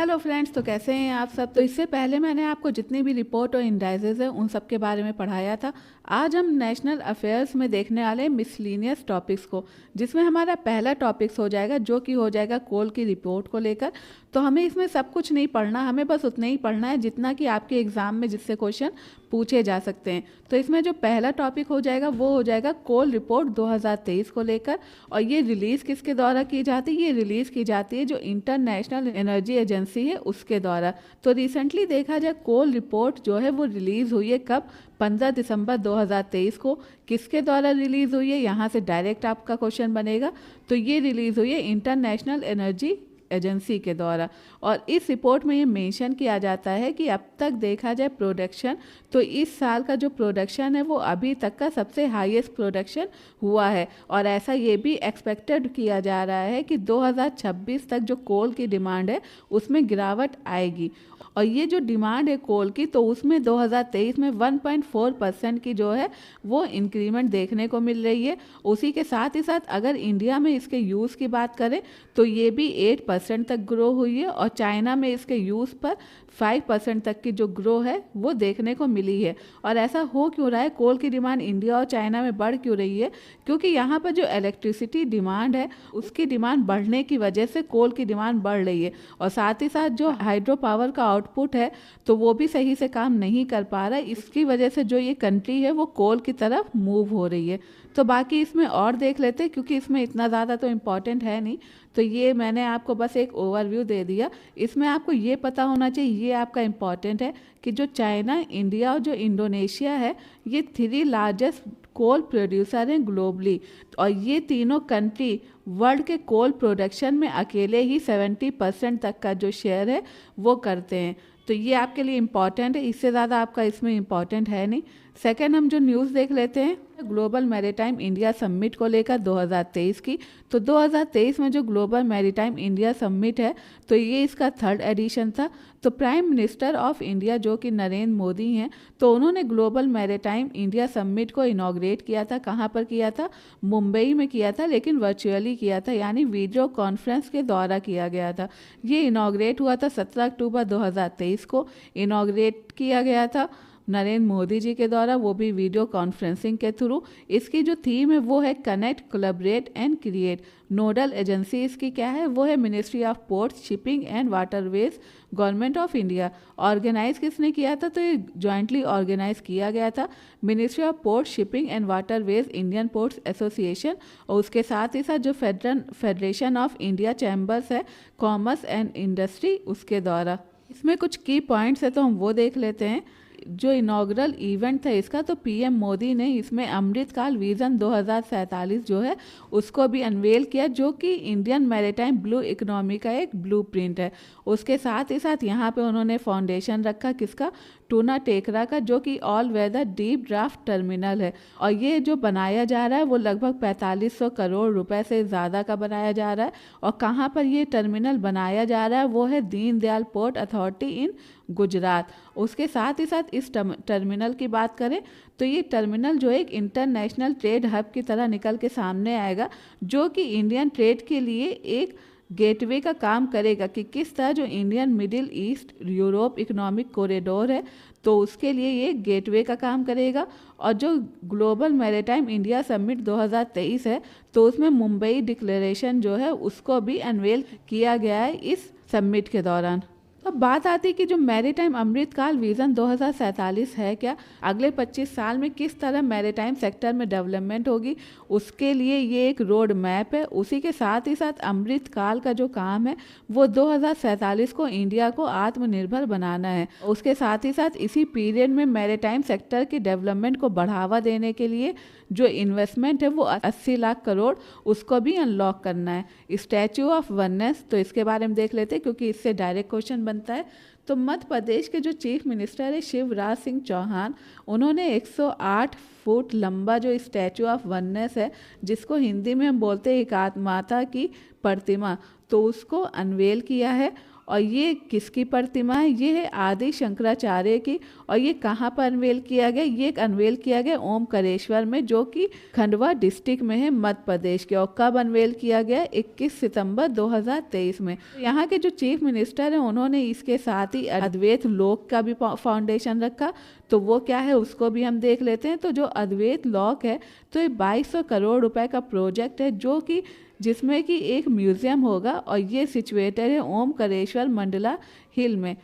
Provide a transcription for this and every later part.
Hello friends, तो कैसे हैं आप सब। तो इससे पहले मैंने आपको जितनी भी रिपोर्ट और इंडाइसेस है उन सब के बारे में पढ़ाया था। आज हम नेशनल अफेयर्स में देखने वाले हैं मिसलीनियस टॉपिक्स को, जिसमें हमारा पहला टॉपिक्स हो जाएगा जो कि हो जाएगा कोल की रिपोर्ट को लेकर। तो हमें इसमें सब कुछ नहीं पढ़ना, हमें बस उतना ही पढ़ना है जितना कि आपके एग्जाम में जिससे क्वेश्चन पूछे जा सकते हैं। तो इसमें जो पहला टॉपिक हो जाएगा वो हो जाएगा कोल रिपोर्ट 2023 को लेकर। और ये रिलीज़ किसके द्वारा की जाती है? ये रिलीज़ की जाती है जो इंटरनेशनल एनर्जी एजेंसी है उसके द्वारा। तो रिसेंटली देखा जाए कोल रिपोर्ट जो है वो रिलीज़ हुई है कब? 15 दिसंबर 2023 को। किसके द्वारा रिलीज़ हुई है? यहाँ से डायरेक्ट आपका क्वेश्चन बनेगा। तो ये रिलीज़ हुई है इंटरनेशनल एनर्जी एजेंसी के द्वारा। और इस रिपोर्ट में ये मेंशन किया जाता है कि अब तक देखा जाए प्रोडक्शन, तो इस साल का जो प्रोडक्शन है वो अभी तक का सबसे हाईएस्ट प्रोडक्शन हुआ है। और ऐसा ये भी एक्सपेक्टेड किया जा रहा है कि 2026 तक जो कोल की डिमांड है उसमें गिरावट आएगी। और ये जो डिमांड है कोल की, तो उसमें 2023 में 1.4% की जो है वो इंक्रीमेंट देखने को मिल रही है। उसी के साथ ही साथ अगर इंडिया में इसके यूज़ की बात करें तो ये भी 8% तक ग्रो हुई है। और चाइना में इसके यूज़ पर 5% तक की जो ग्रो है वो देखने को मिली है। और ऐसा हो क्यों रहा है? कोल की डिमांड इंडिया और चाइना में बढ़ क्यों रही है? क्योंकि यहाँ पर जो इलेक्ट्रिसिटी डिमांड है उसकी डिमांड बढ़ने की वजह से कोल की डिमांड बढ़ रही है। और साथ ही साथ जो हाइड्रो पावर का आउटपुट है तो वो भी सही से काम नहीं कर पा रहा है। इसकी वजह से जो ये कंट्री है वो कोल की तरफ मूव हो रही है। तो बाकी इसमें और देख लेते हैं, क्योंकि इसमें इतना ज़्यादा तो इम्पॉर्टेंट है नहीं। तो ये मैंने आपको बस एक ओवरव्यू दे दिया। इसमें आपको ये पता होना चाहिए, ये आपका इम्पॉर्टेंट है, कि जो चाइना, इंडिया और जो इंडोनेशिया है ये 3 लार्जेस्ट कोल प्रोड्यूसर हैं ग्लोबली। और ये तीनों कंट्री वर्ल्ड के कोल प्रोडक्शन में अकेले ही 70% तक का जो शेयर है वो करते हैं। तो ये आपके लिए इम्पॉर्टेंट है, इससे ज़्यादा आपका इसमें इम्पॉर्टेंट है नहीं। सेकेंड, हम जो न्यूज़ देख लेते हैं ग्लोबल मैरीटाइम इंडिया समिट को लेकर 2023 की। तो 2023 में जो ग्लोबल मैरीटाइम इंडिया समिट है तो ये इसका 3rd एडिशन था। तो प्राइम मिनिस्टर ऑफ इंडिया जो कि नरेंद्र मोदी हैं, तो उन्होंने ग्लोबल मैरीटाइम इंडिया समिट को इनॉग्रेट किया था। कहाँ पर किया था? मुंबई में किया था, लेकिन वर्चुअली किया था, यानी वीडियो कॉन्फ्रेंस के द्वारा किया गया था। ये इनॉग्रेट हुआ था 17 अक्टूबर 2023 को इनॉग्रेट किया गया था नरेंद्र मोदी जी के द्वारा, वो भी वीडियो कॉन्फ्रेंसिंग के थ्रू। इसकी जो थीम है वो है connect, collaborate and create. Nodal agency इसकी क्या है? वो है ministry of ports, shipping and waterways, government of India. Organise किसने किया था? तो ये जॉइंटली ऑर्गेनाइज किया गया था ministry of ports, shipping and waterways, Indian ports association, और उसके साथ ही साथ जो फेडरेशन ऑफ इंडिया चैम्बर्स है, कॉमर्स एंड इंडस्ट्री, उसके द्वारा। इसमें कुछ की पॉइंट्स है तो हम वो देख लेते हैं। जो इनॉग्रल इवेंट था इसका, तो पीएम मोदी ने इसमें अमृतकाल विजन 2047 जो है उसको भी अनवेल किया, जो कि इंडियन मैरीटाइम ब्लू इकोनॉमी का एक ब्लूप्रिंट है। उसके साथ ही साथ यहाँ पे उन्होंने फाउंडेशन रखा किसका? टूना टेकरा का, जो कि all weather deep draft terminal है। और ये जो बनाया जा रहा है वो लगभग 4500 करोड़ रुपए से ज़्यादा का बनाया जा रहा है। और कहाँ पर ये टर्मिनल बनाया जा रहा है? वो है Deendayal port authority in Gujarat. उसके साथ ही साथ इस टर्मिनल की बात करें तो ये टर्मिनल जो एक इंटरनेशनल ट्रेड हब की तरह निकल के सामने आएगा, जो कि इंडियन ट्रेड के लिए एक गेटवे का काम करेगा। कि किस तरह जो Indian middle east Europe economic corridor है तो उसके लिए ये गेटवे का काम करेगा। और जो ग्लोबल मैरीटाइम इंडिया समिट 2023 है तो उसमें मुंबई डिक्लेरेशन जो है उसको भी अनवेल किया गया है इस समिट के दौरान। अब बात आती है कि जो मैरीटाइम अमृतकाल विजन 2047 है, क्या अगले 25 साल में किस तरह मैरीटाइम सेक्टर में डेवलपमेंट होगी, उसके लिए ये एक रोड मैप है। उसी के साथ ही साथ अमृतकाल का जो काम है वो 2047 को इंडिया को आत्मनिर्भर बनाना है। उसके साथ ही साथ इसी पीरियड में मैरीटाइम सेक्टर की डेवलपमेंट को बढ़ावा देने के लिए जो इन्वेस्टमेंट है वो 80 लाख करोड़ उसको भी अनलॉक करना है। स्टैच्यू ऑफ वननेस, तो इसके बारे में देख लेते हैं क्योंकि इससे डायरेक्ट क्वेश्चन बनता है। तो मध्य प्रदेश के जो चीफ मिनिस्टर है शिवराज सिंह चौहान, उन्होंने 108 फुट लंबा जो स्टैच्यू ऑफ वननेस है, जिसको हिंदी में हम बोलते हैं एक माता की प्रतिमा, तो उसको अनवेल किया है। और ये किसकी प्रतिमा है? ये है आदि शंकराचार्य की। और ये कहाँ पर अनवेल किया गया? ये अनवेल किया गया ओमकारेश्वर में, जो कि खंडवा डिस्ट्रिक्ट में है, मध्य प्रदेश के। और कब अनवेल किया गया? 21 सितंबर 2023 में। यहाँ के जो चीफ मिनिस्टर हैं उन्होंने इसके साथ ही अद्वैत लॉक का भी फाउंडेशन रखा। तो वो क्या है उसको भी हम देख लेते हैं। तो जो अद्वैत लॉक है तो ये 2200 करोड़ रुपए का प्रोजेक्ट है, जो कि जिसमें कि एक म्यूजियम होगा। और ये सिचुएटेड है ओमकारेश्वर मंडला हिल में।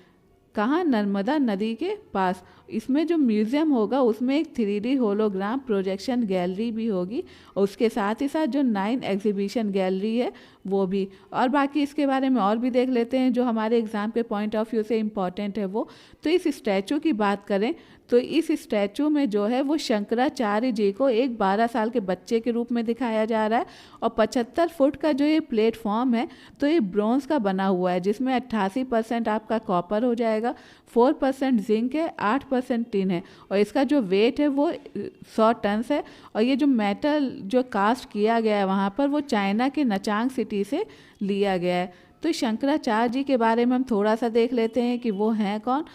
कहाँ? नर्मदा नदी के पास। इसमें जो म्यूजियम होगा उसमें एक 3D होलोग्राम प्रोजेक्शन गैलरी भी होगी, और उसके साथ ही साथ जो 9 एग्जीबिशन गैलरी है वो भी। और बाकी इसके बारे में और भी देख लेते हैं जो हमारे एग्ज़ाम के पॉइंट ऑफ व्यू से इम्पॉर्टेंट है वो। तो इस स्टैचू की बात करें तो इस स्टैचू में जो है वो शंकराचार्य जी को एक 12 साल के बच्चे के रूप में दिखाया जा रहा है। और 75 फुट का जो ये प्लेटफॉर्म है तो ये ब्रॉन्ज का बना हुआ है, जिसमें 88% आपका कॉपर हो जाएगा, 4% जिंक है, 8% टिन है। और इसका जो वेट है वो 100 टन है। और ये जो मेटल जो कास्ट किया गया है वहाँ पर वो चाइना के नचांग सिटी से लिया गया है। तो शंकराचार्य जी के बारे में हम थोड़ा सा देख लेते हैं कि वो हैं कौन।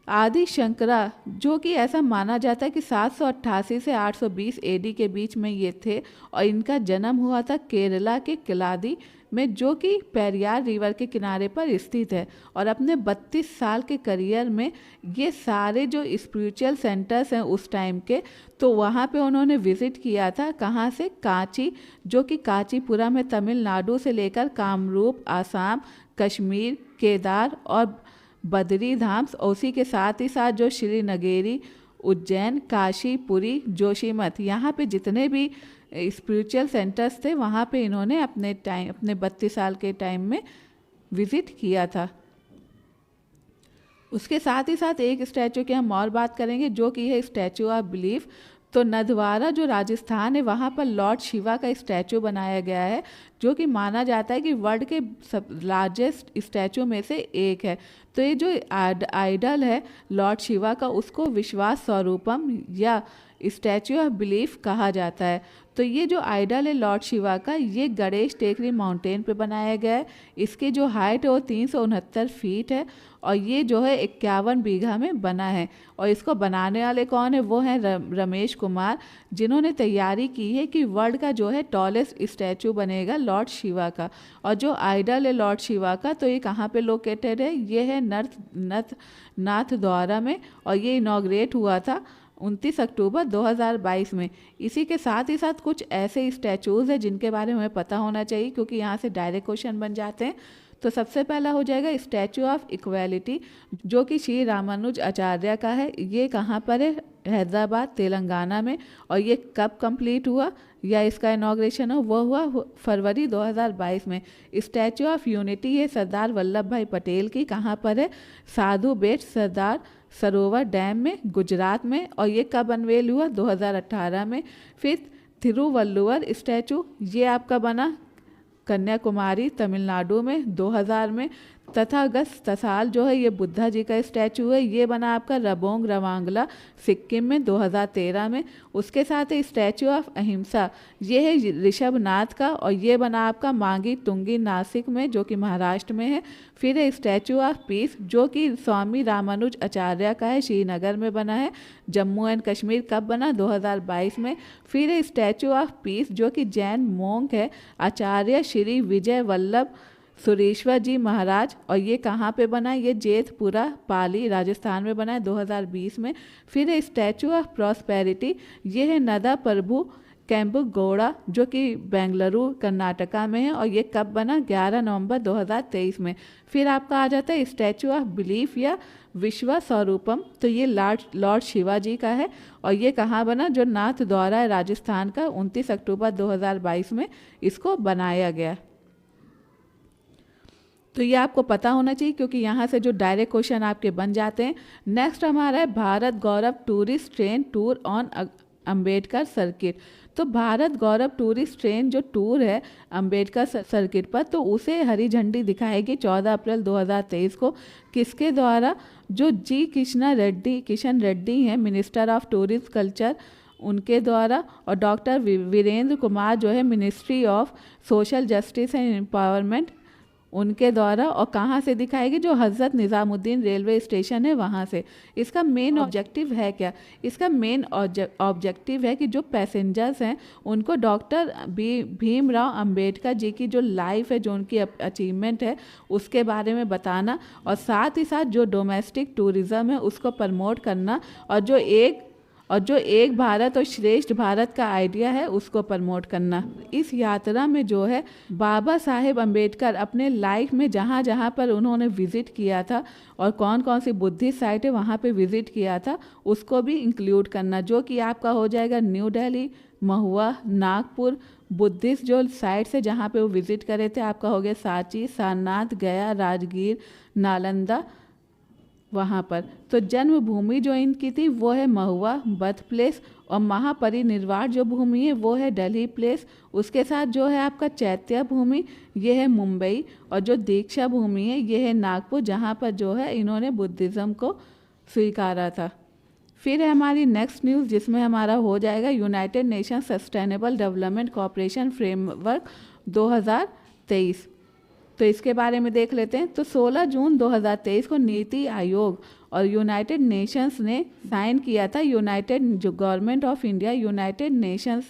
आदि शंकरा, जो कि ऐसा माना जाता है कि 788 से 820 एडी के बीच में ये थे। और इनका जन्म हुआ था केरला के किलादी में, जो कि पेरियार रिवर के किनारे पर स्थित है। और अपने 32 साल के करियर में ये सारे जो स्पिरिचुअल सेंटर्स हैं उस टाइम के, तो वहाँ पे उन्होंने विज़िट किया था। कहाँ से? कांची, जो कि कांचीपुरा में तमिलनाडु से लेकर कामरूप, आसाम, कश्मीर, केदार और बद्री धाम, उसी के साथ ही साथ जो श्रीनगेरी, उज्जैन, काशी, पुरी, जोशीमठ, यहाँ पे जितने भी स्पिरिचुअल सेंटर्स थे वहाँ पे इन्होंने अपने 32 साल के टाइम में विज़िट किया था। उसके साथ ही साथ एक स्टैचू की हम और बात करेंगे जो कि है स्टैचू ऑफ बिलीफ। तो नदवारा जो राजस्थान है वहाँ पर लॉर्ड शिवा का स्टैचू बनाया गया है, जो कि माना जाता है कि वर्ल्ड के सब लार्जेस्ट स्टैचू में से एक है। तो ये जो आइडल है लॉर्ड शिवा का, उसको विश्वास स्वरूपम या स्टैचू ऑफ बिलीफ कहा जाता है। तो ये जो आइडल है लॉर्ड शिवा का, ये गणेश टेकरी माउंटेन पे बनाया गया है। इसकी जो हाइट है वो 369 फीट है। और ये जो है 51 बीघा में बना है। और इसको बनाने वाले कौन है? वो हैं रमेश कुमार, जिन्होंने तैयारी की है कि वर्ल्ड का जो है टॉलेस्ट स्टैचू बनेगा लॉर्ड शिवा का। और जो आइडल है लॉर्ड शिवा का, तो ये कहाँ पे लोकेटेड है? ये है नाथद्वारा में। और ये इनॉग्रेट हुआ था 29 अक्टूबर 2022 में। इसी के साथ ही साथ कुछ ऐसे स्टैचूज़ हैं जिनके बारे में हमें पता होना चाहिए, क्योंकि यहाँ से डायरेक्ट क्वेश्चन बन जाते हैं। तो सबसे पहला हो जाएगा स्टैचू ऑफ इक्वालिटी, जो कि श्री रामानुज आचार्य का है। ये कहाँ पर है? हैदराबाद, तेलंगाना में। और ये कब कंप्लीट हुआ या इसका इनॉग्रेशन हो? वो हुआ फरवरी 2022 में। स्टैचू ऑफ यूनिटी ये सरदार वल्लभ भाई पटेल की कहाँ पर है? साधु बेट सरदार सरोवर डैम में, गुजरात में। और ये कब अनवेल हुआ? 2018 में। फिर तिरुवल्लुवर स्टैचू, ये आपका बना कन्याकुमारी, तमिलनाडु में 2000 में। तथागत साल जो है ये बुद्धा जी का स्टैचू है, ये बना आपका रबोंग रवांगला, सिक्किम में 2013 में। उसके साथ ही स्टैचू ऑफ अहिंसा, ये है ऋषभनाथ का, और ये बना आपका मांगी तुंगी, नासिक में, जो कि महाराष्ट्र में है। फिर है स्टैचू ऑफ पीस, जो कि स्वामी रामानुज आचार्य का है, श्रीनगर में बना है, जम्मू एंड कश्मीर। कब बना? 2022 में। फिर है स्टैचू ऑफ पीस, जो कि जैन मोंक है, आचार्य श्री विजय वल्लभ सुरेश्वर जी महाराज। और ये कहाँ पे बना? ये जेतपुरा पाली, राजस्थान में बना है 2020 में। फिर है स्टैचू ऑफ प्रॉस्पेरिटी, ये है नदा प्रभु कैम्बुगौड़ा, जो कि बेंगलुरु कर्नाटका में है। और ये कब बना? 11 नवंबर 2023 में। फिर आपका आ जाता है स्टैचू ऑफ बिलीफ या विश्व स्वरूपम, तो ये लॉर्ड शिवाजी का है। और ये कहाँ बना? जो नाथद्वारा है राजस्थान का, 29 अक्टूबर 2022 में इसको बनाया गया। तो ये आपको पता होना चाहिए, क्योंकि यहाँ से जो डायरेक्ट क्वेश्चन आपके बन जाते हैं। नेक्स्ट हमारा है Bharat Gaurav tourist train tour on Ambedkar circuit. तो भारत गौरव टूरिस्ट ट्रेन जो टूर है अम्बेडकर सर्किट पर, तो उसे हरी झंडी दिखाएगी 14 अप्रैल 2023 को। किसके द्वारा? जो जी किशन रेड्डी हैं, मिनिस्टर ऑफ टूरिज्म कल्चर, उनके द्वारा। और डॉक्टर वीरेंद्र कुमार जो है ministry of social justice and empowerment, उनके द्वारा, और कहाँ से दिखाएगी, जो हज़रत निज़ामुद्दीन रेलवे स्टेशन है वहाँ से। इसका मेन ऑब्जेक्टिव है क्या? इसका मेन ऑब्जेक्टिव है कि जो पैसेंजर्स हैं उनको डॉक्टर भीमराव अंबेडकर जी की जो लाइफ है, जो उनकी अचीवमेंट है, उसके बारे में बताना, और साथ ही साथ जो डोमेस्टिक टूरिज़्म है उसको प्रमोट करना, और जो एक भारत और श्रेष्ठ भारत का आइडिया है उसको प्रमोट करना। इस यात्रा में जो है बाबा साहेब अम्बेडकर अपने लाइफ में जहाँ जहाँ पर उन्होंने विज़िट किया था और कौन कौन सी बुद्धिस्ट साइट है वहाँ पे विज़िट किया था उसको भी इंक्लूड करना, जो कि आपका हो जाएगा न्यू दिल्ली, महुआ, नागपुर। बुद्धिस्ट जो साइट्स है जहाँ पे वो विज़िट करे थे आपका हो गया सांची, सारनाथ, गया, राजगीर, नालंदा, वहाँ पर। तो जन्मभूमि जो इनकी थी वो है महुआ, बर्थ प्लेस, और महापरिनिर्वाण जो भूमि है वो है दिल्ली प्लेस। उसके साथ जो है आपका चैत्य भूमि ये है मुंबई, और जो दीक्षा भूमि है ये है नागपुर, जहाँ पर जो है इन्होंने बुद्धिज़्म को स्वीकारा था। फिर है हमारी नेक्स्ट न्यूज़, जिसमें हमारा हो जाएगा United nation sustainable development cooperation framework 2023। तो इसके बारे में देख लेते हैं। तो 16 जून 2023 को नीति आयोग और यूनाइटेड नेशंस ने साइन किया था जो government of India United Nations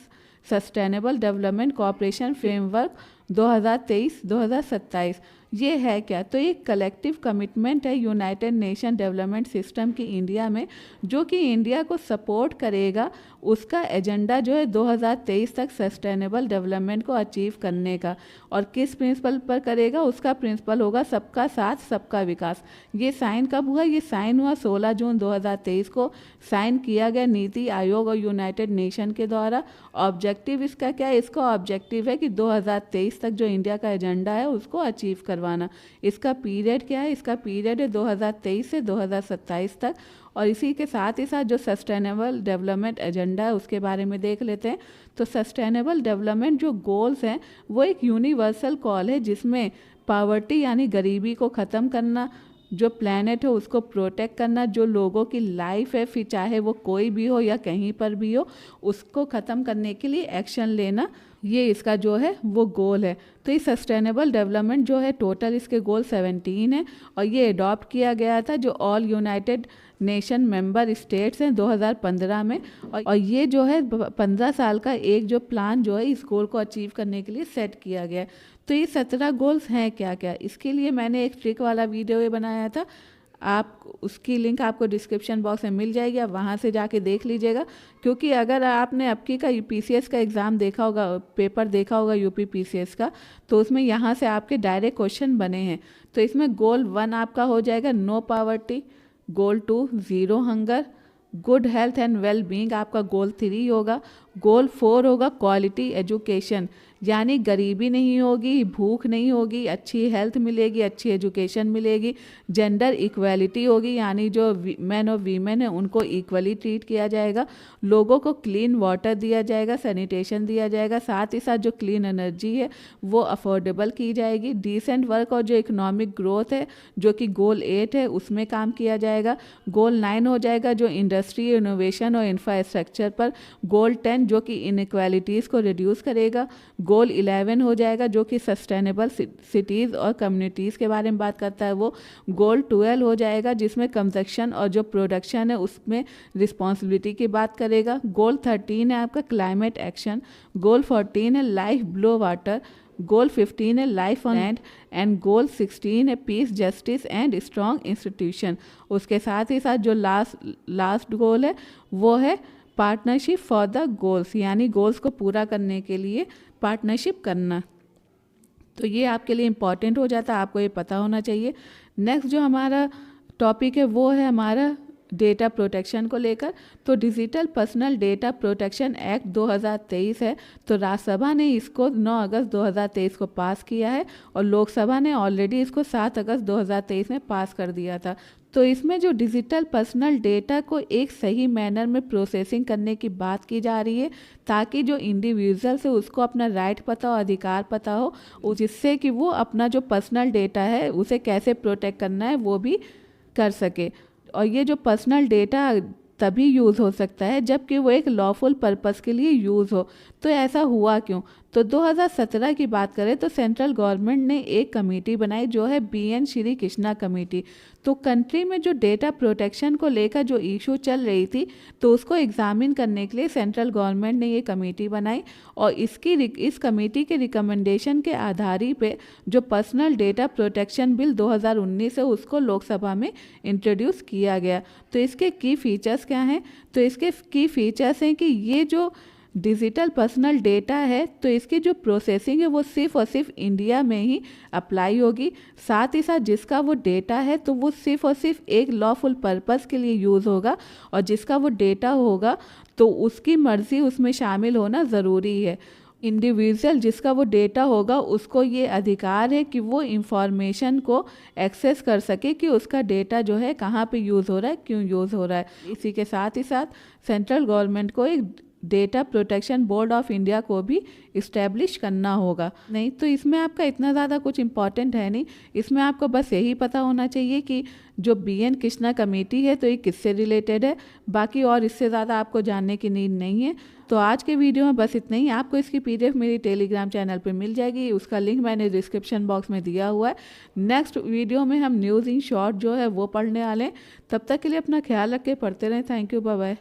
sustainable development cooperation framework 2023-2027। ये है क्या? तो ये कलेक्टिव कमिटमेंट है यूनाइटेड नेशन डेवलपमेंट सिस्टम की इंडिया में, जो कि इंडिया को सपोर्ट करेगा उसका एजेंडा जो है 2023 तक सस्टेनेबल डेवलपमेंट को अचीव करने का। और किस प्रिंसिपल पर करेगा? उसका प्रिंसिपल होगा सबका साथ सबका विकास। ये साइन कब हुआ? ये साइन हुआ 16 जून 2023 को साइन किया गया नीति आयोग और यूनाइटेड नेशन के द्वारा। ऑब्जेक्टिव इसका क्या है? इसका ऑब्जेक्टिव है कि 2023 तक जो इंडिया का एजेंडा है उसको अचीव करवाना। इसका पीरियड क्या है? इसका पीरियड है 2023 से 2027 तक। और इसी के साथ ही साथ जो सस्टेनेबल डेवलपमेंट एजेंडा है उसके बारे में देख लेते हैं। तो सस्टेनेबल डेवलपमेंट जो गोल्स हैं वो एक यूनिवर्सल कॉल है, जिसमें पॉवर्टी यानी गरीबी को ख़त्म करना, जो प्लैनेट है उसको प्रोटेक्ट करना, जो लोगों की लाइफ है फिर चाहे वो कोई भी हो या कहीं पर भी हो, उसको ख़त्म करने के लिए एक्शन लेना, ये इसका जो है वो गोल है। तो ये सस्टेनेबल डेवलपमेंट जो है टोटल इसके गोल 17 है, और ये अडॉप्ट किया गया था जो all United nation member states हैं 2015 में। और ये जो है 15 साल का एक जो प्लान जो है इस गोल को अचीव करने के लिए सेट किया गया है। तो ये 17 गोल्स हैं क्या क्या? इसके लिए मैंने एक ट्रिक वाला वीडियो ये बनाया था, आप उसकी लिंक आपको डिस्क्रिप्शन बॉक्स में मिल जाएगी, आप वहाँ से जाके देख लीजिएगा। क्योंकि अगर आपने अबकी का यूपीसीएस का एग्ज़ाम देखा होगा, पेपर देखा होगा यूपी पीसीएस का, तो उसमें यहाँ से आपके डायरेक्ट क्वेश्चन बने हैं। तो इसमें गोल 1 आपका हो जाएगा no poverty, goal 2 zero hunger, good health and well being आपका गोल 3 होगा, गोल 4 होगा क्वालिटी एजुकेशन, यानी गरीबी नहीं होगी, भूख नहीं होगी, अच्छी हेल्थ मिलेगी, अच्छी एजुकेशन मिलेगी, जेंडर इक्वालिटी होगी, यानी जो मैन और वीमेन है उनको इक्वली ट्रीट किया जाएगा, लोगों को क्लीन वाटर दिया जाएगा, सैनिटेशन दिया जाएगा, साथ ही साथ जो क्लीन एनर्जी है वो अफोर्डेबल की जाएगी, डिसेंट वर्क और जो इकोनॉमिक ग्रोथ है जो कि गोल 8 है उसमें काम किया जाएगा, गोल 9 हो जाएगा जो इंडस्ट्री, इनोवेशन और इंफ्रास्ट्रक्चर पर, गोल 10 जो कि इनइक्वालिटीज़ को रिड्यूस करेगा, गोल 11 हो जाएगा जो कि सस्टेनेबल सिटीज़ और कम्युनिटीज़ के बारे में बात करता है वो, गोल 12 हो जाएगा जिसमें कंजक्शन और जो प्रोडक्शन है उसमें रिस्पॉन्सिबिलिटी की बात करेगा, गोल 13 है आपका क्लाइमेट एक्शन, गोल 14 है लाइफ बिलो वाटर, गोल 15 है life on land, and goal 16 है peace, justice and strong institution. उसके साथ ही साथ जो लास्ट गोल है वो है पार्टनरशिप फॉर द गोल्स, यानी गोल्स को पूरा करने के लिए पार्टनरशिप करना। तो ये आपके लिए इम्पॉर्टेंट हो जाता है, आपको ये पता होना चाहिए। नेक्स्ट जो हमारा टॉपिक है वो है हमारा डेटा प्रोटेक्शन को लेकर। तो digital personal data protection act 2023 है, तो राज्यसभा ने इसको 9 अगस्त 2023 को पास किया है और लोकसभा ने ऑलरेडी इसको 7 अगस्त 2023 में पास कर दिया था। तो इसमें जो डिजिटल पर्सनल डेटा को एक सही मैनर में प्रोसेसिंग करने की बात की जा रही है, ताकि जो इंडिविजुअल्स है उसको अपना राइट पता हो, अधिकार पता हो, जिससे कि वो अपना जो पर्सनल डेटा है उसे कैसे प्रोटेक्ट करना है वो भी कर सके। और ये जो पर्सनल डेटा तभी यूज़ हो सकता है जबकि वो एक लॉफुल पर्पस के लिए यूज़ हो। तो ऐसा हुआ क्यों? तो 2017 की बात करें तो सेंट्रल गवर्नमेंट ने एक कमेटी बनाई जो है BN श्री कृष्णा कमेटी। तो कंट्री में जो डेटा प्रोटेक्शन को लेकर जो इशू चल रही थी तो उसको एग्जामिन करने के लिए सेंट्रल गवर्नमेंट ने ये कमेटी बनाई और इस कमेटी के रिकमेंडेशन के आधार पे जो पर्सनल डेटा प्रोटेक्शन बिल 2019 है उसको लोकसभा में इंट्रोड्यूस किया गया। तो इसके की फीचर्स क्या हैं? तो इसके की फीचर्स हैं कि ये जो डिजिटल पर्सनल डेटा है तो इसकी जो प्रोसेसिंग है वो सिर्फ और सिर्फ इंडिया में ही अप्लाई होगी। साथ ही साथ जिसका वो डेटा है तो वो सिर्फ और सिर्फ एक लॉफुल पर्पस के लिए यूज़ होगा और जिसका वो डेटा होगा तो उसकी मर्ज़ी उसमें शामिल होना ज़रूरी है। इंडिविजुअल जिसका वो डेटा होगा उसको ये अधिकार है कि वो इंफॉर्मेशन को एक्सेस कर सके कि उसका डेटा जो है कहाँ पे यूज़ हो रहा है, क्यों यूज़ हो रहा है। इसी के साथ ही साथ सेंट्रल गवर्नमेंट को एक data protection board of India को भी इस्टेब्लिश करना होगा। नहीं तो इसमें आपका इतना ज़्यादा कुछ इम्पॉर्टेंट है नहीं, इसमें आपको बस यही पता होना चाहिए कि जो BN कृष्णा कमेटी है तो ये किससे रिलेटेड है, बाकी और इससे ज़्यादा आपको जानने की नीड नहीं है। तो आज के वीडियो में बस इतना ही। आपको इसकी PDF मेरी टेलीग्राम चैनल पे मिल जाएगी, उसका लिंक मैंने डिस्क्रिप्शन बॉक्स में दिया हुआ है। नेक्स्ट वीडियो में हम न्यूज़ इन शॉर्ट जो है वो पढ़ने वाले हैं। तब तक के लिए अपना ख्याल रख के पढ़ते रहें। Thank you, bye bye.